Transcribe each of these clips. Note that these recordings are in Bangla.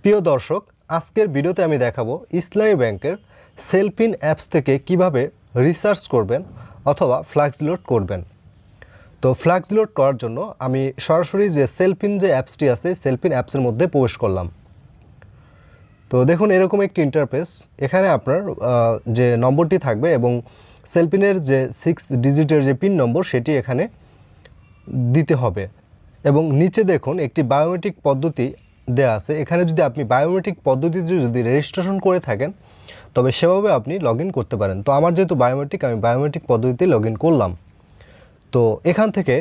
প্রিয় দর্শক, আজকের ভিডিওতে আমি দেখাবো ইসলামী ব্যাংকের সেলফিন অ্যাপস থেকে কিভাবে রিসার্চ করবেন অথবা ফ্লেক্সিলোড করবেন। তো ফ্লেক্সিলোড করার জন্য আমি সরাসরি যে সেলফিন যে অ্যাপসটি আছে সেলফিন অ্যাপসের মধ্যে প্রবেশ করলাম। তো দেখুন এরকম একটি ইন্টারফেস। এখানে আপনার যে নম্বরটি থাকবে এবং সেলফিনের যে 6 ডিজিটের যে পিন নম্বর সেটি এখানে দিতে হবে এবং নিচে দেখুন একটি বায়োমেট্রিক পদ্ধতি দেয়া আছে। এখানে যদি আপনি বায়োমেট্রিক পদ্ধতিতে যদি রেজিস্ট্রেশন করে থাকেন তবে সেভাবে আপনি লগ ইন করতে পারেন। তো আমার যেহেতু বায়োমেট্রিক, আমি বায়োমেট্রিক পদ্ধতিতে লগ ইন করলাম। তো এখান থেকে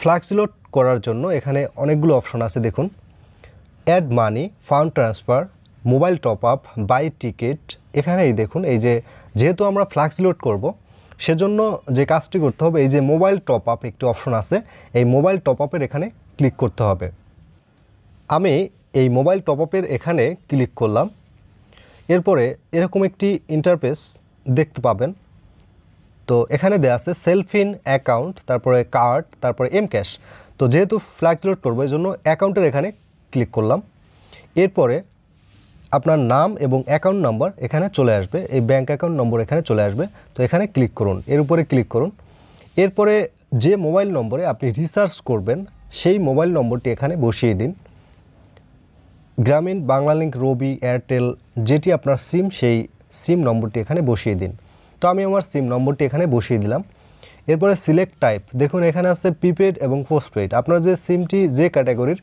ফ্লেক্সিলোড করার জন্য এখানে অনেকগুলো অপশন আছে। দেখুন add money, fund transfer, mobile top up, buy ticket. এখানেই দেখুন এই যে যেহেতু আমরা ফ্লেক্সিলোড করব সেজন্য যে কাজটি করতে হবে, এই যে মোবাইল টপ আপ একটি অপশন আছে, এই মোবাইল টপ আপের এখানে ক্লিক করতে হবে। আমি এই মোবাইল টপ আপের এখানে ক্লিক করলাম। এরপরে এরকম একটি ইন্টারফেস দেখতে পাবেন। তো এখানে দেওয়া আছে সেলফিন অ্যাকাউন্ট, তারপরে কার্ড, তারপরে এম ক্যাশ। তো যেহেতু ফ্লেক্সিলোড করবো এই জন্য অ্যাকাউন্টের এখানে ক্লিক করলাম। এরপরে আপনার নাম এবং অ্যাকাউন্ট নাম্বার এখানে চলে আসবে, এই ব্যাঙ্ক অ্যাকাউন্ট নম্বর এখানে চলে আসবে। তো এখানে ক্লিক করুন, এর উপরে ক্লিক করুন। এরপরে যে মোবাইল নম্বরে আপনি রিসার্চ করবেন সেই মোবাইল নম্বরটি এখানে বসিয়ে দিন। গ্রামীণ, বাংলালিংক, রবি, এয়ারটেল যেটি আপনার সিম, সেই সিম নম্বরটি এখানে বসিয়ে দিন। তো আমি আমার সিম নম্বরটি এখানে বসিয়ে দিলাম। এরপরে সিলেক্ট টাইপ, দেখুন এখানে আছে প্রিপেড এবং পোস্টপেড। আপনার যে সিমটি যে ক্যাটাগরির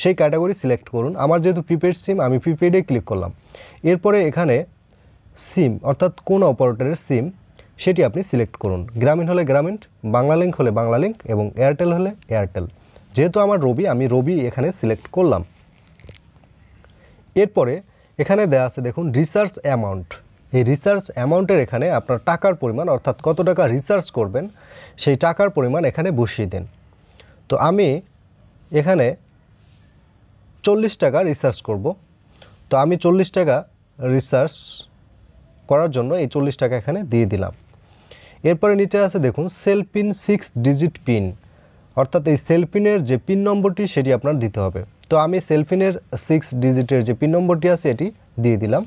সেই ক্যাটাগরি সিলেক্ট করুন। আমার যেহেতু প্রিপেড সিম, আমি প্রিপেডে ক্লিক করলাম। এরপরে এখানে সিম অর্থাৎ কোন অপারেটরের সিম সেটি আপনি সিলেক্ট করুন। গ্রামীণ হলে গ্রামীণ, বাংলালিংক হলে বাংলালিংক এবং এয়ারটেল হলে এয়ারটেল। যেহেতু আমার রবি, আমি রবি এখানে সিলেক্ট করলাম। এরপরে এখানে দেওয়া আছে দেখুন রিসার্চ অ্যামাউন্ট। এই রিসার্চ অ্যামাউন্টের এখানে আপনার টাকার পরিমাণ অর্থাৎ কত টাকা রিসার্চ করবেন সেই টাকার পরিমাণ এখানে বসিয়ে দেন। তো আমি এখানে 40 টাকা রিসার্চ করব। তো আমি 40 টাকা রিসার্চ করার জন্য এই 40 টাকা এখানে দিয়ে দিলাম। এরপরে নিচে আছে দেখুন সেলফিন 6 ডিজিট পিন, অর্থাৎ এই সেলফিনের যে পিন নম্বরটি সেটি আপনার দিতে হবে। তো আমি সেলফিনের 6 ডিজিটের যে পিন নম্বরটি আছে এটি দিয়ে দিলাম।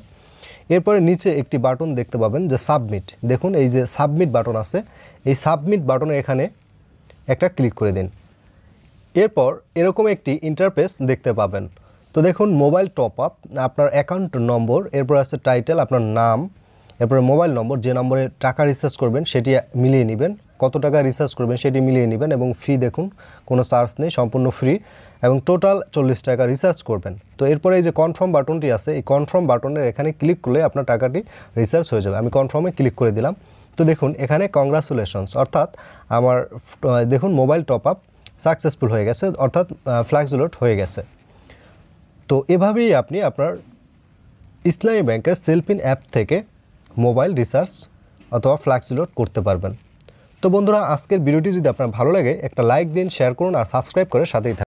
এরপরে নিচে একটি বাটন দেখতে পাবেন যে সাবমিট। দেখুন এই যে সাবমিট বাটন আছে, এই সাবমিট বাটনে এখানে একটা ক্লিক করে দিন। এরপর এরকম একটি ইন্টারফেস দেখতে পাবেন। তো দেখুন মোবাইল টপ আপ, আপনার অ্যাকাউন্ট নম্বর, এরপর আছে টাইটেল, আপনার নাম, এরপরে মোবাইল নম্বর, যে নম্বরে টাকা রিসার্চ করবেন সেটি মিলিয়ে নেবেন, কত টাকা রিসার্চ করবেন সেটি মিলিয়ে নেবেন এবং ফি দেখুন কোনো চার্জ নেই, সম্পূর্ণ ফ্রি এবং টোটাল 40 টাকা রিসার্চ করবেন। তো এরপরে এই যে কনফার্ম বাটনটি আছে, এই কনফার্ম বাটনের এখানে ক্লিক করলে আপনার টাকাটি রিসার্চ হয়ে যাবে। আমি কনফার্মে ক্লিক করে দিলাম। তো দেখুন এখানে কংগ্রাচুলেশনস, অর্থাৎ আমার দেখুন মোবাইল টপ আপ সাকসেসফুল হয়ে গেছে, অর্থাৎ ফ্লেক্সিলোড হয়ে গেছে। তো এভাবেই আপনি আপনার ইসলামী ব্যাংকের সেলফিন অ্যাপ থেকে মোবাইল রিসার্চ অথবা ফ্লেক্সিলোড করতে পারবেন। তো বন্ধুরা, আজকের ভিডিওটি যদি আপনার ভালো লাগে একটা লাইক দিন, শেয়ার করুন আর সাবস্ক্রাইব করে সাথেই থাকুন।